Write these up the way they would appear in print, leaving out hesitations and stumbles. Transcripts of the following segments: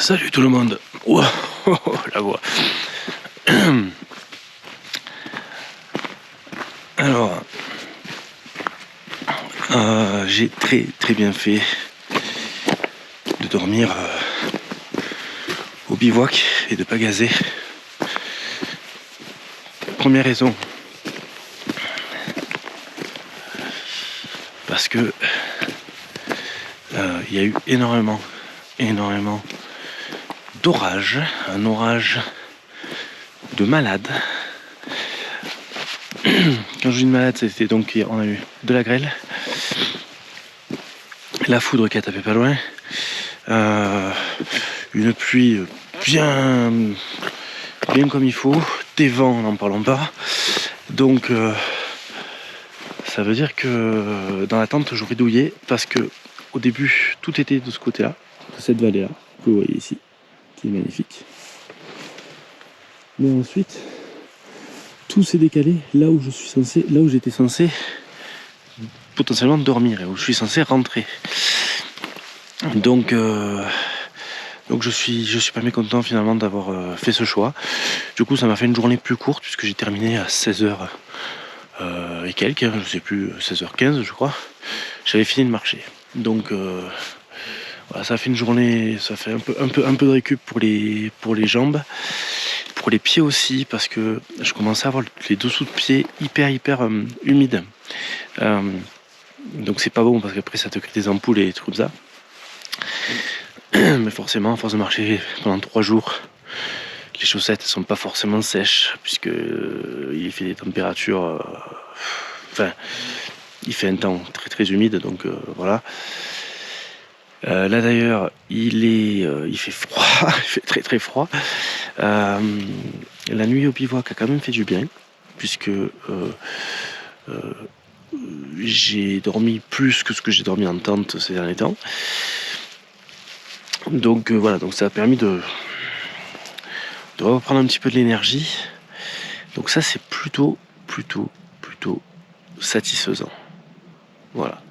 Salut tout le monde. Wow, la voix. Alors, j'ai très bien fait de dormir au bivouac et de pas gazer. Première raison, parce que il y a eu énormément d'orage, un orage de malade. Quand je dis de malade, c'était donc on a eu de la grêle, la foudre qui a tapé pas loin, une pluie bien comme il faut, des vents n'en parlons pas, donc ça veut dire que dans la tente j'aurais douillé, parce que au début tout était de ce côté là, de cette vallée là que vous voyez ici, qui est magnifique, mais ensuite tout s'est décalé là où j'étais censé potentiellement dormir et où je suis censé rentrer. Donc je suis pas mécontent finalement d'avoir fait ce choix. Du coup ça m'a fait une journée plus courte puisque j'ai terminé à 16h et quelques, je sais plus, 16h15 je crois. J'avais fini de marcher. Donc voilà, ça a fait une journée, ça fait un peu de récup pour les jambes. Pour les pieds aussi, parce que je commençais à avoir les dessous de pieds hyper humides. Donc c'est pas bon, parce qu'après ça te crée des ampoules et des trucs comme ça. Mais forcément, à force de marcher pendant 3 jours, les chaussettes sont pas forcément sèches, puisque il fait des températures... Enfin, il fait un temps très humide, donc voilà. Là d'ailleurs il fait froid, il fait très froid. La nuit au bivouac a quand même fait du bien, puisque j'ai dormi plus que ce que j'ai dormi en tente ces derniers temps. Donc voilà, donc ça a permis de reprendre un petit peu de l'énergie. Donc ça c'est plutôt satisfaisant. Voilà.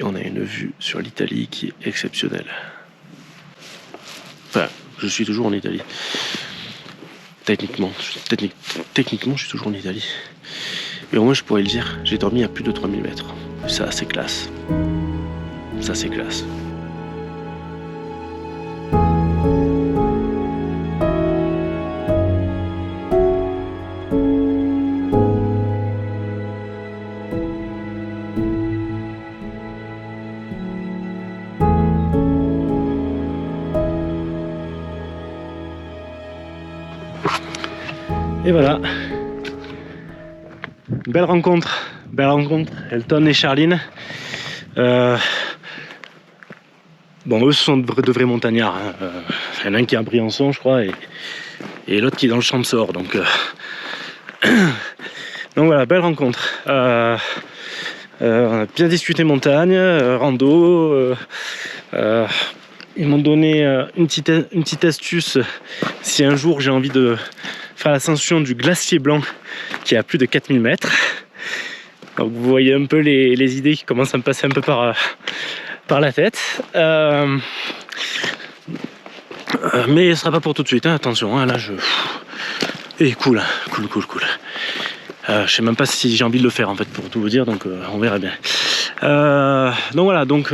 Et on a une vue sur l'Italie qui est exceptionnelle. Enfin, je suis toujours en Italie. Techniquement, je suis toujours en Italie. Mais au moins, je pourrais le dire, j'ai dormi à plus de 3000 mètres. Ça, c'est classe. Ça, c'est classe. Et voilà, belle rencontre, Elton et Charline. Bon, eux ce sont de vrais montagnards, hein. Il y en a un qui est à Briançon je crois, et l'autre qui est dans le Champsaur, donc voilà, belle rencontre. On a bien discuté montagne, rando, ils m'ont donné une petite astuce si un jour j'ai envie de faire l'ascension du glacier blanc qui est à plus de 4000 mètres. Donc vous voyez un peu les idées qui commencent à me passer un peu par la tête. Mais ce sera pas pour tout de suite, hein, attention, hein, là je... Et cool. Je sais même pas si j'ai envie de le faire en fait, pour tout vous dire, donc on verra bien. Donc voilà, donc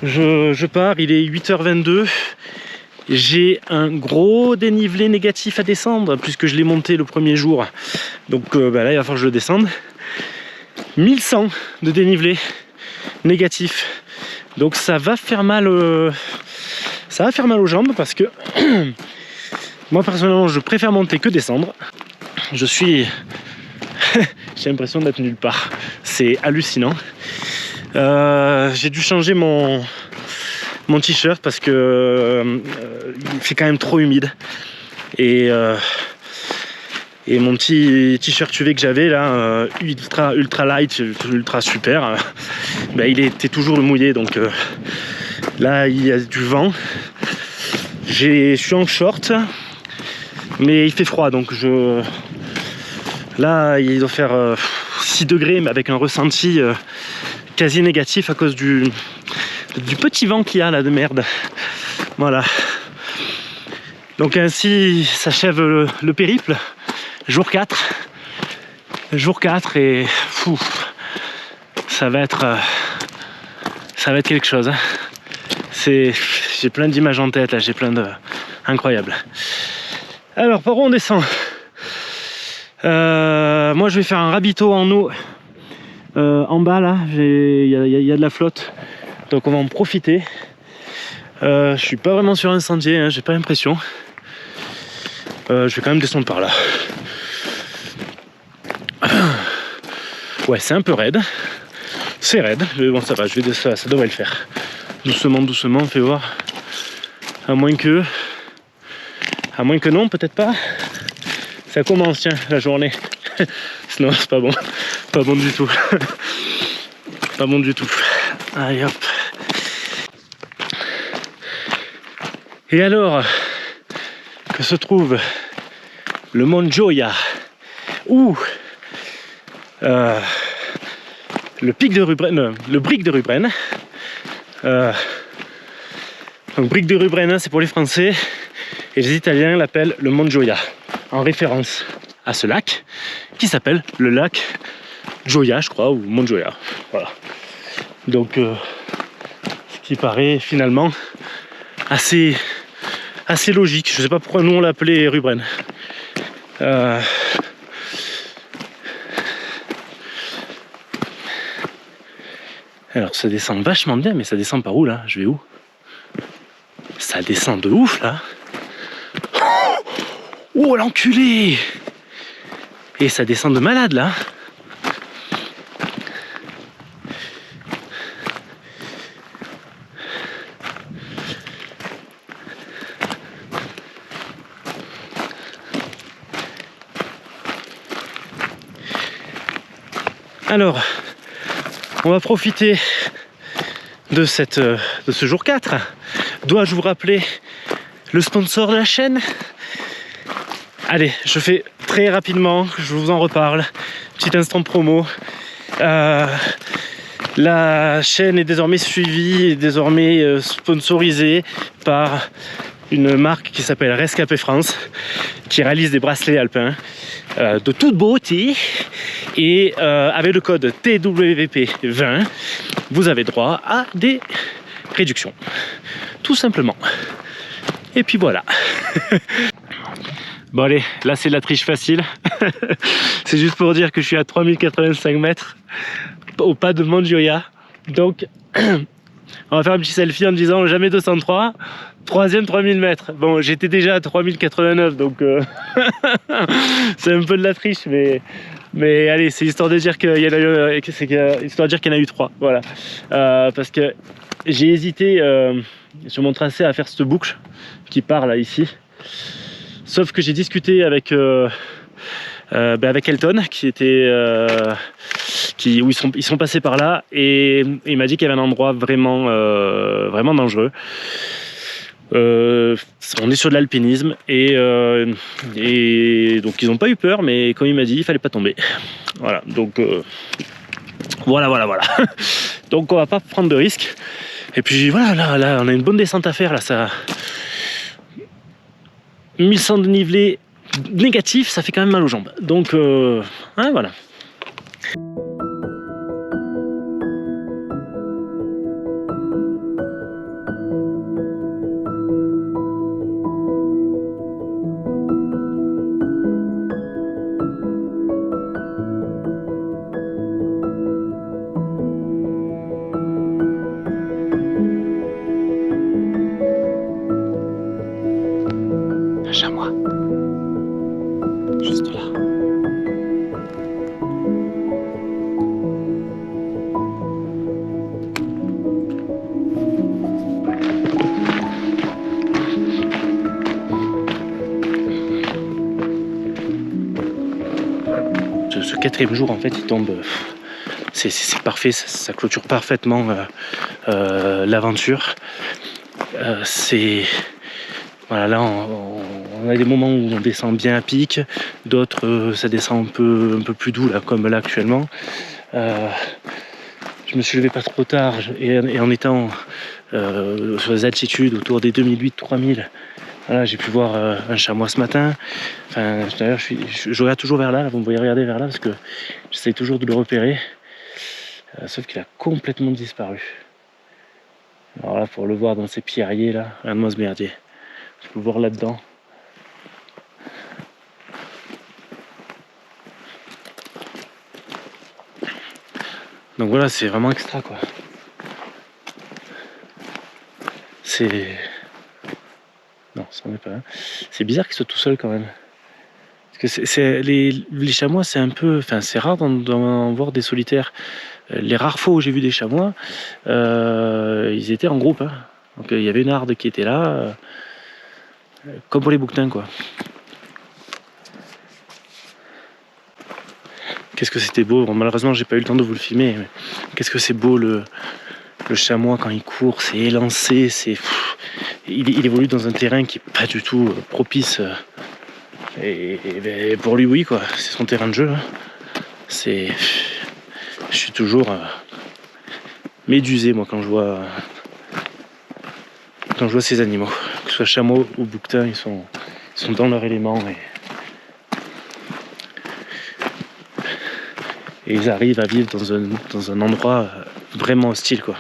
je pars, il est 8h22. J'ai un gros dénivelé négatif à descendre puisque je l'ai monté le premier jour, donc là il va falloir que je le descende. 1100 de dénivelé négatif, donc ça va faire mal aux jambes, parce que moi personnellement je préfère monter que descendre. Je suis j'ai l'impression d'être nulle part, c'est hallucinant. J'ai dû changer mon t-shirt parce que il fait quand même trop humide, et mon petit t-shirt UV que j'avais là, ultra light, ultra super, il était toujours mouillé, donc là il y a du vent, je suis en short mais il fait froid, donc là il doit faire 6 degrés, mais avec un ressenti quasi négatif à cause du petit vent qu'il y a là de merde. Voilà. Donc ainsi s'achève le périple. Jour 4. Jour 4 et fou, ça va être quelque chose. Hein. J'ai plein d'images en tête là, j'ai plein de incroyable. Alors par où on descend? Moi je vais faire un ravito en eau en bas là, il y a de la flotte, donc on va en profiter. Je suis pas vraiment sur un sentier, hein, j'ai pas l'impression. Je vais quand même descendre par là. Ouais, c'est un peu raide. C'est raide, mais bon, ça va, ça devrait le faire. Doucement, doucement, on fait voir. À moins que non, peut-être pas. Ça commence, tiens, la journée. Non, c'est pas bon. Pas bon du tout. Pas bon du tout. Allez, hop. Et alors, que se trouve le Mont Gioia, ou le pic de Rubren, le brick de Rubren. Donc brick de Rubren, c'est pour les Français, et les Italiens l'appellent le Mont Gioia, en référence à ce lac qui s'appelle le lac Gioia, je crois, ou Mont Gioia. Voilà. Donc, ce qui paraît finalement assez logique. Je sais pas pourquoi nous on l'appelait Rubren. Alors ça descend vachement bien, mais ça descend par où là? Je vais où? Ça descend de ouf là. Oh l'enculé! Et ça descend de malade là. Alors, on va profiter de ce jour 4. Dois-je vous rappeler le sponsor de la chaîne? Allez, je fais très rapidement, je vous en reparle. Petit instant promo. La chaîne est désormais suivie et désormais sponsorisée par une marque qui s'appelle Rescapé France, qui réalise des bracelets alpins de toute beauté. Et avec le code TWVP20, vous avez droit à des réductions. Tout simplement. Et puis voilà. Bon allez, là c'est de la triche facile. C'est juste pour dire que je suis à 3085 mètres au pas de Mont Gioia. Donc on va faire un petit selfie en disant jamais 203, troisième 3000 mètres. Bon, j'étais déjà à 3089, donc c'est un peu de la triche, mais allez, c'est histoire de dire qu'il y en a eu, histoire de dire qu'il y en a eu 3. Voilà. Parce que j'ai hésité sur mon tracé à faire cette boucle qui part là ici. Sauf que j'ai discuté avec Elton, où ils sont passés par là, et il m'a dit qu'il y avait un endroit vraiment dangereux. On est sur de l'alpinisme et donc ils n'ont pas eu peur, mais comme il m'a dit, il fallait pas tomber. Voilà, donc voilà. Donc on va pas prendre de risques. Et puis voilà, là on a une bonne descente à faire là, ça 1100 de nivelé négatif, ça fait quand même mal aux jambes. Donc hein, voilà. À moi. Juste là. Ce quatrième jour, en fait, il tombe. C'est parfait, ça clôture parfaitement l'aventure. Voilà, là on a des moments où on descend bien à pic, d'autres ça descend un peu plus doux là, comme là actuellement. Je je me suis levé pas trop tard et en étant sur les altitudes autour des 2008-3000, voilà, j'ai pu voir un chamois ce matin. Enfin, d'ailleurs, je regarde toujours vers là, vous me voyez regarder vers là parce que j'essaie toujours de le repérer. Sauf qu'il a complètement disparu. Alors là, pour le voir dans ces pierriers là, regarde-moi ce merdier. Je peux le voir là-dedans. Donc voilà, c'est vraiment extra quoi. C'est... Non, ça n'en est pas un. C'est bizarre qu'il soit tout seul quand même. Parce que les chamois, c'est un peu... Enfin, c'est rare d'en voir des solitaires. Les rares fois où j'ai vu des chamois, ils étaient en groupe. Hein. Donc il y avait une harde qui était là, comme pour les bouquetins quoi. Qu'est-ce que c'était beau. Bon, malheureusement, j'ai pas eu le temps de vous le filmer. Mais qu'est-ce que c'est beau le chamois quand il court, c'est élancé, il évolue dans un terrain qui est pas du tout propice. Et pour lui, oui quoi, c'est son terrain de jeu. Hein. Je suis toujours médusé moi quand je vois ces animaux, que ce soit chameau ou bouquetin, ils sont dans leur élément et ils arrivent à vivre dans un endroit vraiment hostile quoi.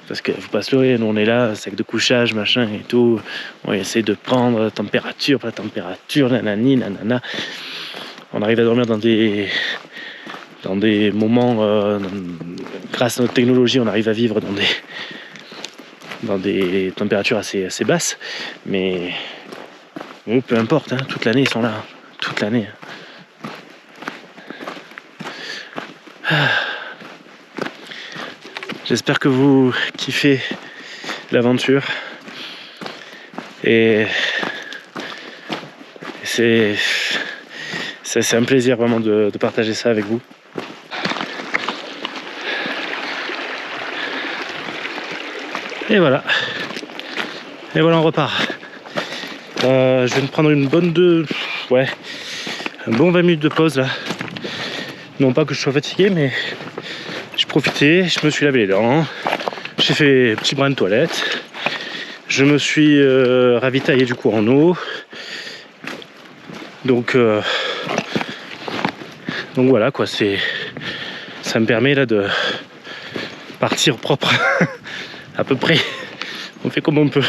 Parce que faut pas se leurrer, nous on est là, sac de couchage, machin et tout, on essaie de prendre la température, pas la température, nanani, nanana. On arrive à dormir dans des moments, grâce à notre technologie, on arrive à vivre dans des températures assez basses, mais peu importe, hein, toute l'année ils sont là, hein, toute l'année. J'espère que vous kiffez l'aventure et c'est un plaisir vraiment de partager ça avec vous. Et voilà on repart. Je vais me prendre une bonne un bon 20 minutes de pause là. Non pas que je sois fatigué, mais j'ai profité, je me suis lavé les dents, j'ai fait un petit brin de toilette, je me suis ravitaillé du coup en eau. Donc voilà quoi, ça me permet là de partir propre à peu près. On fait comme on peut.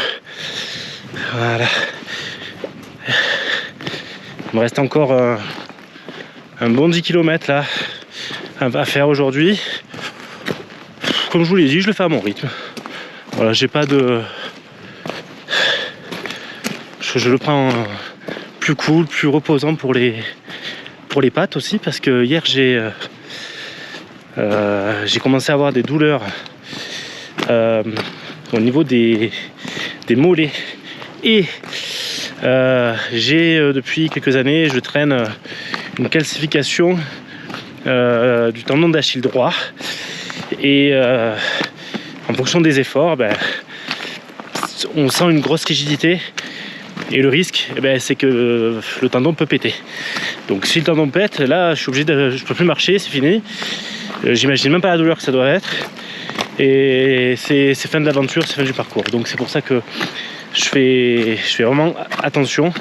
Voilà. Il me reste encore un bon 10 km là à faire aujourd'hui. Comme je vous l'ai dit, je le fais à mon rythme. Voilà, j'ai pas de... Je le prends plus cool, plus reposant pour les pattes aussi, parce que hier j'ai commencé à avoir des douleurs au niveau des mollets et j'ai depuis quelques années je traîne une calcification du tendon d'Achille droit et en fonction des efforts on sent une grosse rigidité et le risque c'est que le tendon peut péter. Donc si le tendon pète, là je suis obligé je peux plus marcher, c'est fini. J'imagine même pas la douleur que ça doit être et c'est fin de l'aventure, c'est fin du parcours. Donc c'est pour ça que je fais vraiment attention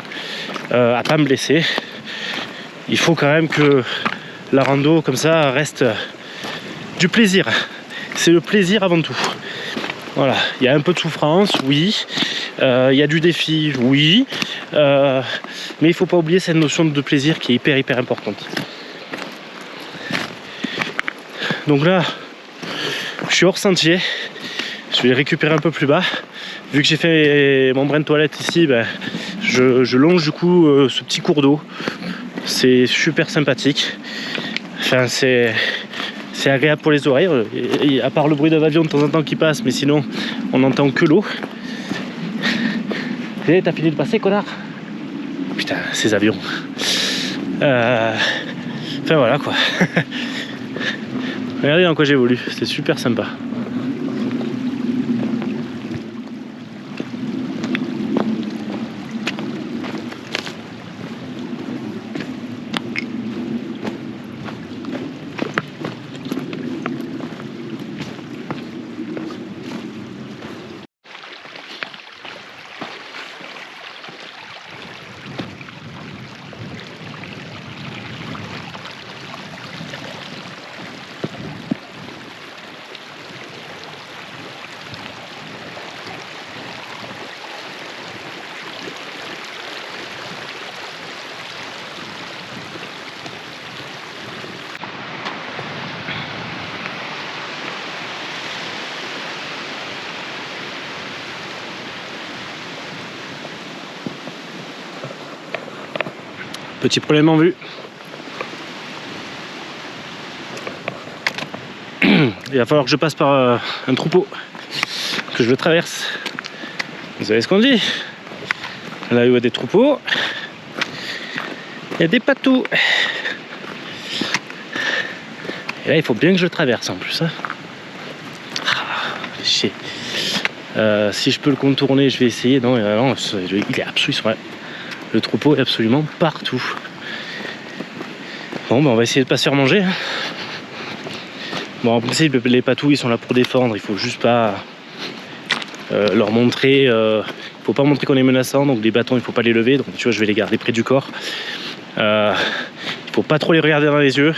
à pas me blesser. Il faut quand même que la rando comme ça reste du plaisir. C'est le plaisir avant tout. Voilà, il y a un peu de souffrance, oui. Il y a du défi, oui. Mais il faut pas oublier cette notion de plaisir qui est hyper importante. Donc là, je suis hors sentier. Je vais récupérer un peu plus bas. Vu que j'ai fait mon brin de toilette ici, je longe du coup ce petit cours d'eau. C'est super sympathique. Enfin, c'est agréable pour les oreilles. Et à part le bruit d'un avion de temps en temps qui passe, mais sinon, on n'entend que l'eau. Et t'as fini de passer, connard? Putain, ces avions. Enfin voilà quoi. Regardez dans quoi j'évolue, c'est super sympa. Petit problème en vue. Il va falloir que je passe par un troupeau, que je le traverse. Vous savez ce qu'on dit? Là où il y a des troupeaux, il y a des patous. Et là, il faut bien que je le traverse en plus. Hein. Chier. Si je peux le contourner, je vais essayer. Non, non il est absolument. Le troupeau est absolument partout. Bon, ben on va essayer de pas se faire manger. Hein. Bon, en principe, les patous, ils sont là pour défendre. Il faut juste pas leur montrer. Il faut pas montrer qu'on est menaçant. Donc, les bâtons, il faut pas les lever. Donc, tu vois, je vais les garder près du corps. Il faut pas trop les regarder dans les yeux.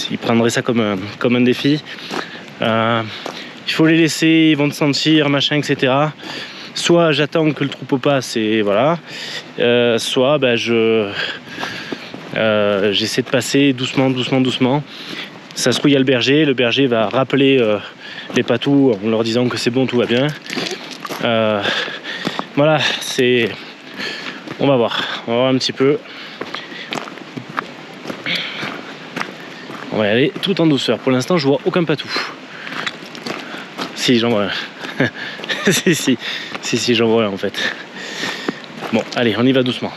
Ils prendraient ça comme un défi. Il faut les laisser, ils vont te sentir, machin, etc. Soit j'attends que le troupeau passe et voilà. Soit ben, j'essaie de passer doucement. Ça se trouve, il y a le berger va rappeler les patous en leur disant que c'est bon, tout va bien. Voilà, on va voir un petit peu. On va y aller tout en douceur. Pour l'instant, je vois aucun patou. Si, j'en vois un. si, j'en vois un en fait. Bon, allez, on y va doucement.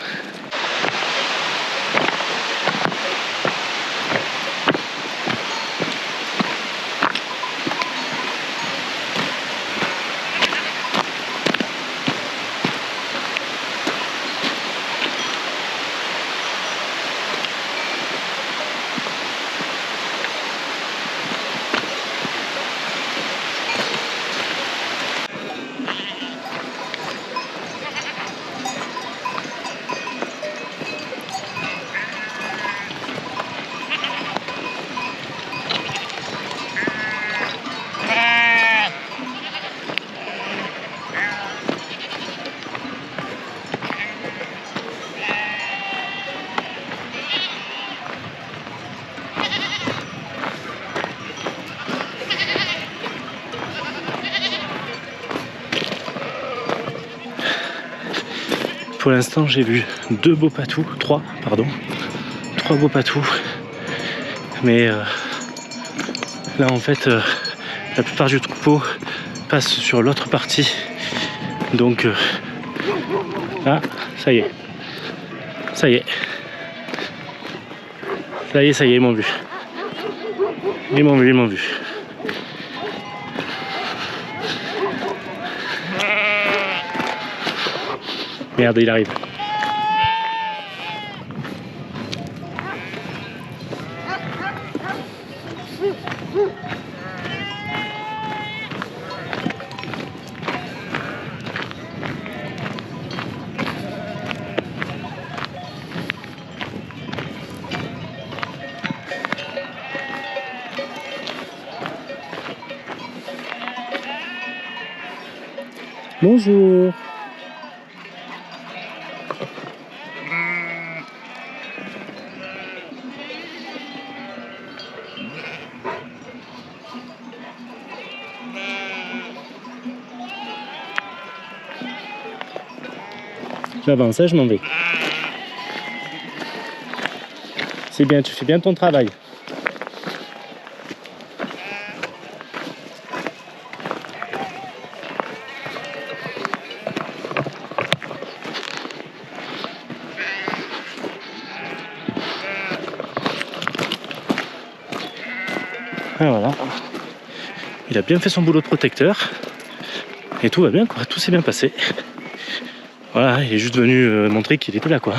Pour l'instant, j'ai vu trois beaux patous. Mais là, en fait, la plupart du troupeau passe sur l'autre partie. Donc, ah, ça y est, ils m'ont vu. Ils m'ont vu. Merde, il arrive. Bonjour. J'avance, je m'en vais. C'est bien, tu fais bien ton travail. Et voilà. Il a bien fait son boulot de protecteur. Et tout va bien, quoi. Tout s'est bien passé. Voilà, il est juste venu montrer qu'il était là, quoi.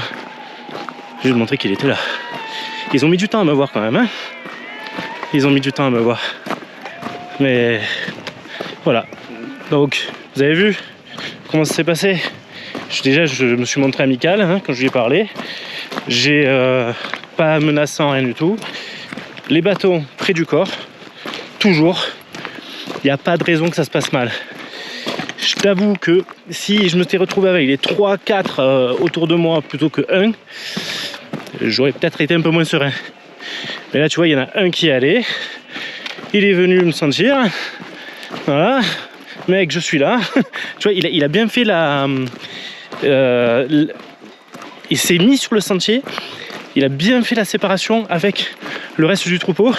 Juste montrer qu'il était là. Ils ont mis du temps à me voir quand même, hein. Ils ont mis du temps à me voir. Mais voilà. Donc, vous avez vu comment ça s'est passé? Déjà, je me suis montré amical hein, quand je lui ai parlé. J'ai pas menaçant, rien du tout. Les bâtons près du corps. Toujours. Il n'y a pas de raison que ça se passe mal. Je t'avoue que si je me suis retrouvé avec les 3-4 autour de moi plutôt que 1, j'aurais peut-être été un peu moins serein. Mais là, tu vois, il y en a un qui est allé. Il est venu me sentir. Voilà. Mec, je suis là. Tu vois, il a bien fait il s'est mis sur le sentier, il a bien fait la séparation avec le reste du troupeau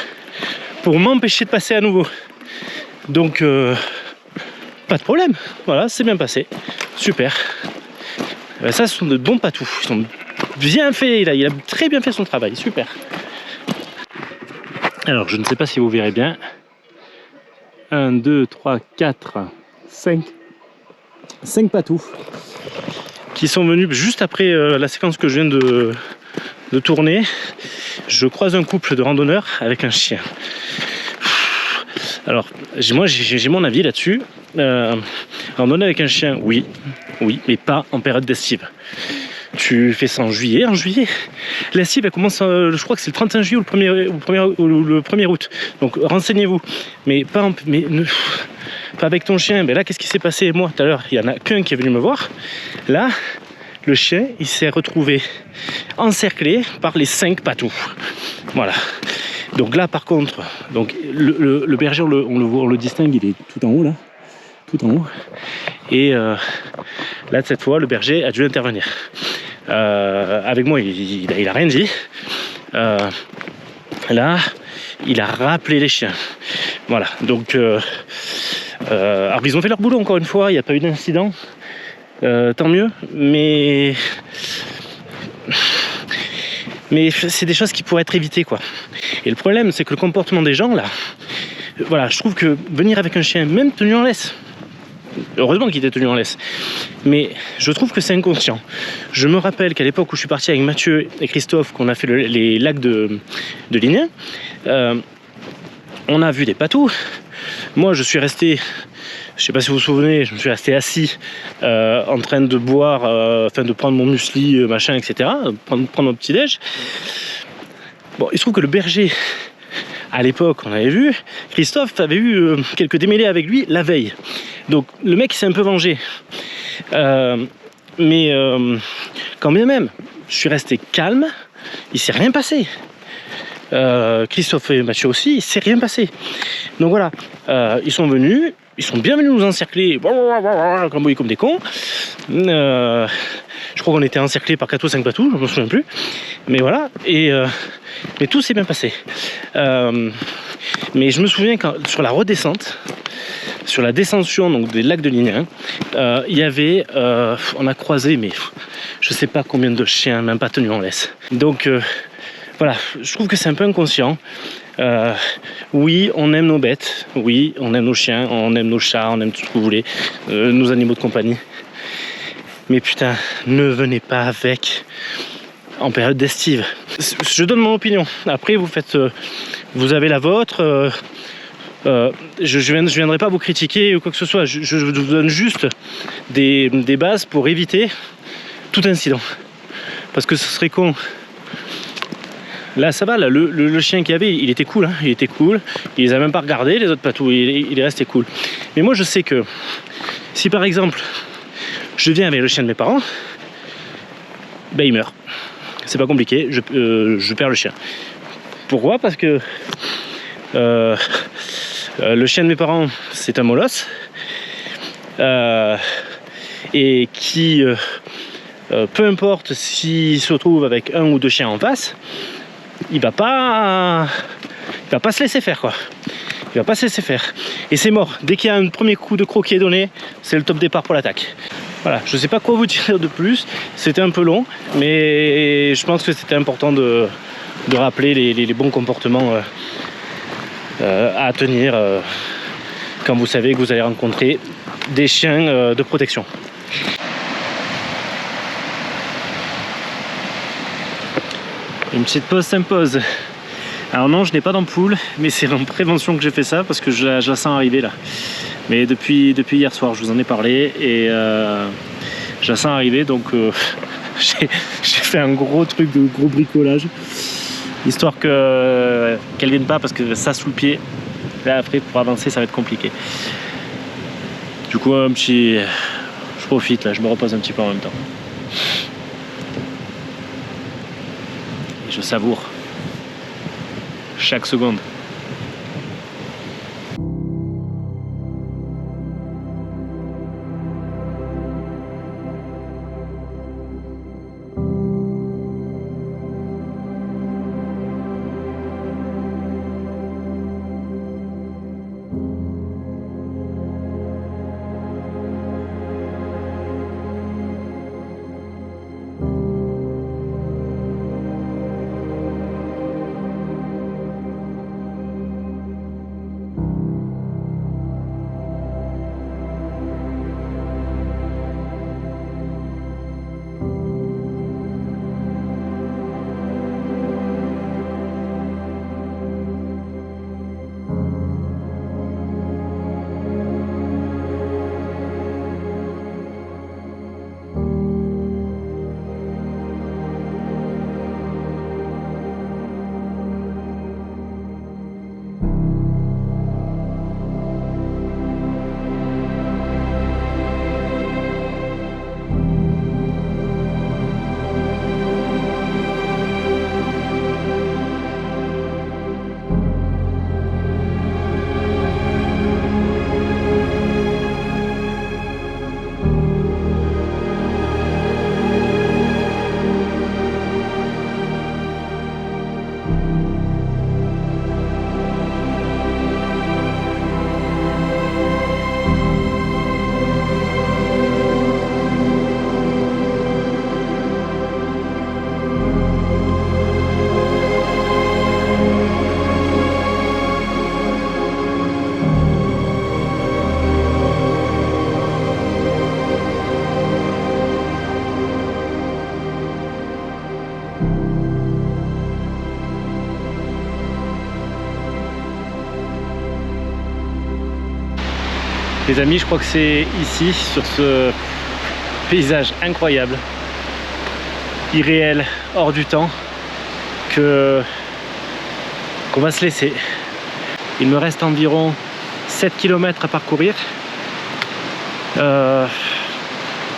pour m'empêcher de passer à nouveau. Donc pas de problème, voilà, c'est bien passé, super. Et ben ça, ce sont de bons patous, ils sont bien faits, il a très bien fait son travail, super. Alors je ne sais pas si vous verrez bien, 1, 2, 3, 4, 5 patous qui sont venus juste après la séquence que je viens de tourner. Je croise un couple de randonneurs avec un chien. Alors moi j'ai mon avis là-dessus. Randonner avec un chien, oui, mais pas en période d'estive. Tu fais ça en juillet. L'estive elle commence, je crois que c'est le 31 juillet ou le 1er août. Donc renseignez-vous. Mais pas avec ton chien. Mais là, qu'est-ce qui s'est passé? Moi, tout à l'heure, il y en a qu'un qui est venu me voir. Là, le chien, il s'est retrouvé encerclé par les 5 patous. Voilà. Donc là, par contre, donc le berger, on le distingue, il est tout en haut là. Tout en haut. Et là, cette fois, le berger a dû intervenir. Avec moi, il a rien dit. Là, il a rappelé les chiens. Voilà, donc alors ils ont fait leur boulot encore une fois, il n'y a pas eu d'incident, tant mieux, mais c'est des choses qui pourraient être évitées, quoi. Et le problème, c'est que le comportement des gens là, voilà, je trouve que venir avec un chien, même tenu en laisse, heureusement qu'il était tenu en laisse, mais je trouve que c'est inconscient. Je me rappelle qu'à l'époque où je suis parti avec Mathieu et Christophe, qu'on a fait les lacs de Lignin, on a vu des patous. Moi je suis resté, je sais pas si vous vous souvenez, je me suis resté assis en train de boire, enfin de prendre mon muesli, machin, etc. Prendre mon petit déj. Bon, il se trouve que le berger, à l'époque, on avait vu, Christophe avait eu quelques démêlés avec lui la veille. Donc le mec s'est un peu vengé. Mais quand bien même, je suis resté calme, il s'est rien passé. Christophe et Mathieu aussi, il s'est rien passé. Donc voilà, ils sont venus, ils sont bien venus nous encercler comme des cons. Je crois qu'on était encerclés par 4 ou 5 patous, je ne me souviens plus. Mais voilà, mais tout s'est bien passé. Mais je me souviens quand sur la redescente, sur la descension donc, des lacs de Lignin, il y avait, on a croisé, mais je sais pas combien de chiens, même pas tenus en laisse. Donc voilà, je trouve que c'est un peu inconscient. Oui, on aime nos bêtes, oui, on aime nos chiens, on aime nos chats, on aime tout ce que vous voulez, nos animaux de compagnie. Mais putain, ne venez pas avec en période d'estive. Je donne mon opinion. Après, vous avez la vôtre. Je viendrai pas vous critiquer ou quoi que ce soit. Je vous donne juste des bases pour éviter tout incident. Parce que ce serait con. Là, ça va. Là, le chien qu'il y avait, il était cool. Hein, il était cool. Il les a même pas regardés, les autres patous. Il est resté cool. Mais moi, je sais que si par exemple, je viens avec le chien de mes parents, ben il meurt. C'est pas compliqué. Je perds le chien. Pourquoi? Parce que le chien de mes parents, c'est un molosse et qui, peu importe s'il se retrouve avec 1 ou 2 chiens en face, il va pas se laisser faire, quoi. Il va pas se laisser faire. Et c'est mort. Dès qu'il y a un premier coup de croc qui est donné, c'est le top départ pour l'attaque. Voilà, je sais pas quoi vous dire de plus. C'était un peu long, mais je pense que c'était important de rappeler les bons comportements à tenir quand vous savez que vous allez rencontrer des chiens de protection. Une petite pause s'impose. Alors non, je n'ai pas d'ampoule, mais c'est en prévention que j'ai fait ça parce que je la sens arriver là. Mais depuis hier soir, je vous en ai parlé et je la sens arriver, donc j'ai fait un gros truc de gros bricolage, histoire qu'elle vienne pas parce que ça sous le pied. Là après pour avancer ça va être compliqué. Du coup je profite là, je me repose un petit peu en même temps. Et je savoure chaque seconde. Les amis, je crois que c'est ici, sur ce paysage incroyable, irréel, hors du temps, qu'on va se laisser. Il me reste environ 7 km à parcourir et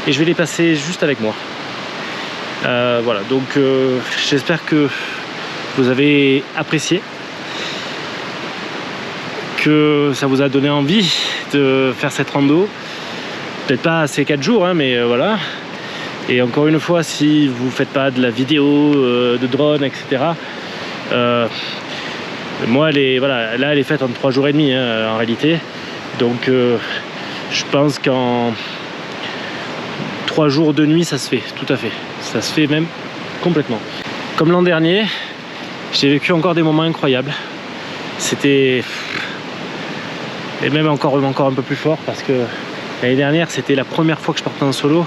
je vais les passer juste avec moi. Voilà, donc j'espère que vous avez apprécié, que ça vous a donné envie de faire cette rando. Peut-être pas ces 4 jours, hein, mais voilà. Et encore une fois, si vous ne faites pas de la vidéo, de drone, etc. Moi, voilà, là, elle est faite en 3 jours et demi, hein, en réalité. Donc, je pense qu'en 3 jours, 2 nuits, ça se fait, tout à fait. Ça se fait même complètement. Comme l'an dernier, j'ai vécu encore des moments incroyables. C'était... Et même encore un peu plus fort, parce que l'année dernière, c'était la première fois que je partais en solo.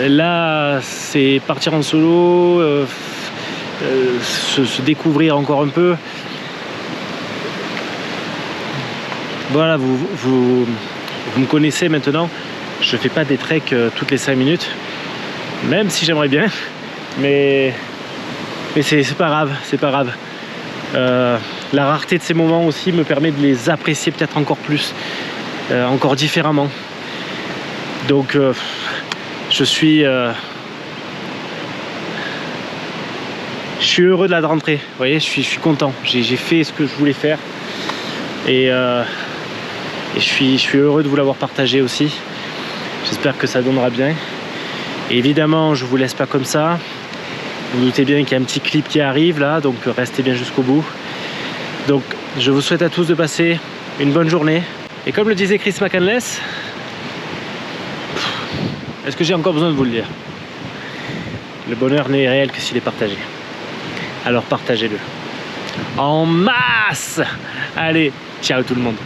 Là, c'est partir en solo, se découvrir encore un peu. Voilà, vous me connaissez maintenant. Je fais pas des treks toutes les 5 minutes, même si j'aimerais bien. Mais c'est pas grave, c'est pas grave. La rareté de ces moments aussi me permet de les apprécier peut-être encore plus, encore différemment. Donc je suis heureux de la rentrée. Vous voyez, je suis content. J'ai fait ce que je voulais faire et je suis heureux de vous l'avoir partagé aussi. J'espère que ça donnera bien. Et évidemment, je vous laisse pas comme ça. Vous vous doutez bien qu'il y a un petit clip qui arrive là, donc restez bien jusqu'au bout. Donc je vous souhaite à tous de passer une bonne journée. Et comme le disait Chris McCandless, est-ce que j'ai encore besoin de vous le dire? Le bonheur n'est réel que s'il est partagé. Alors partagez-le. En masse! Allez, ciao tout le monde.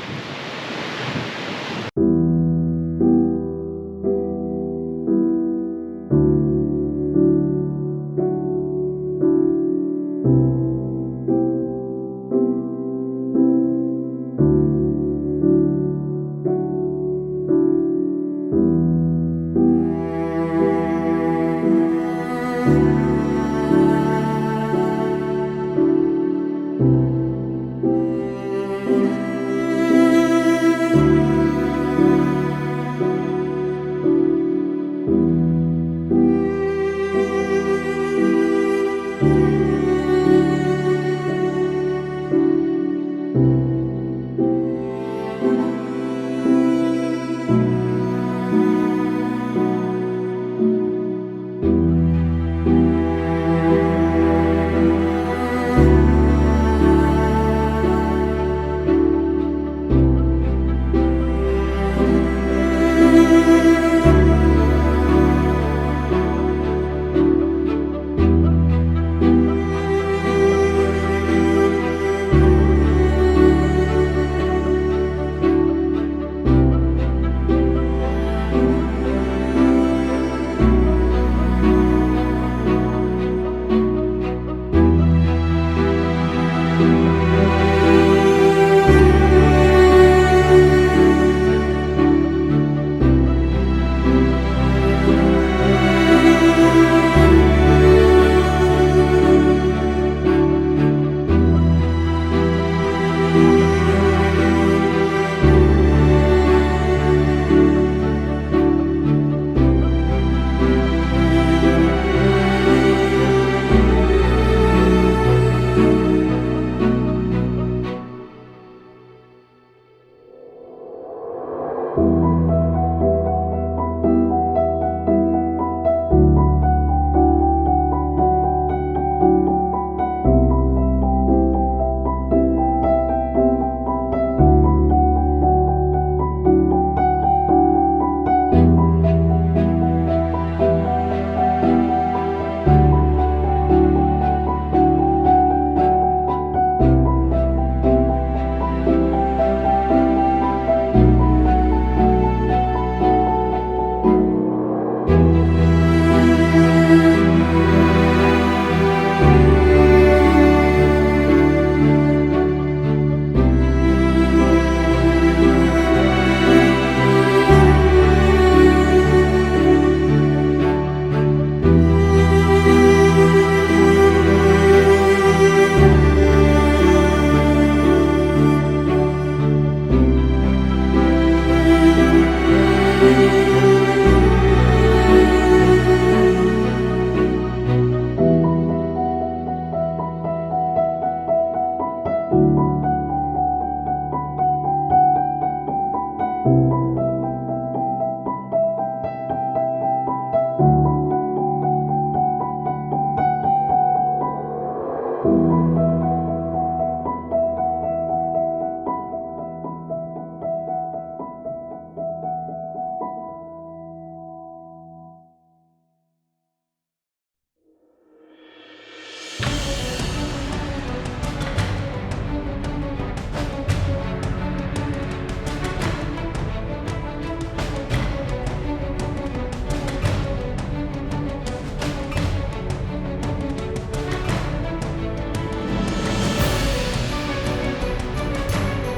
Thank you.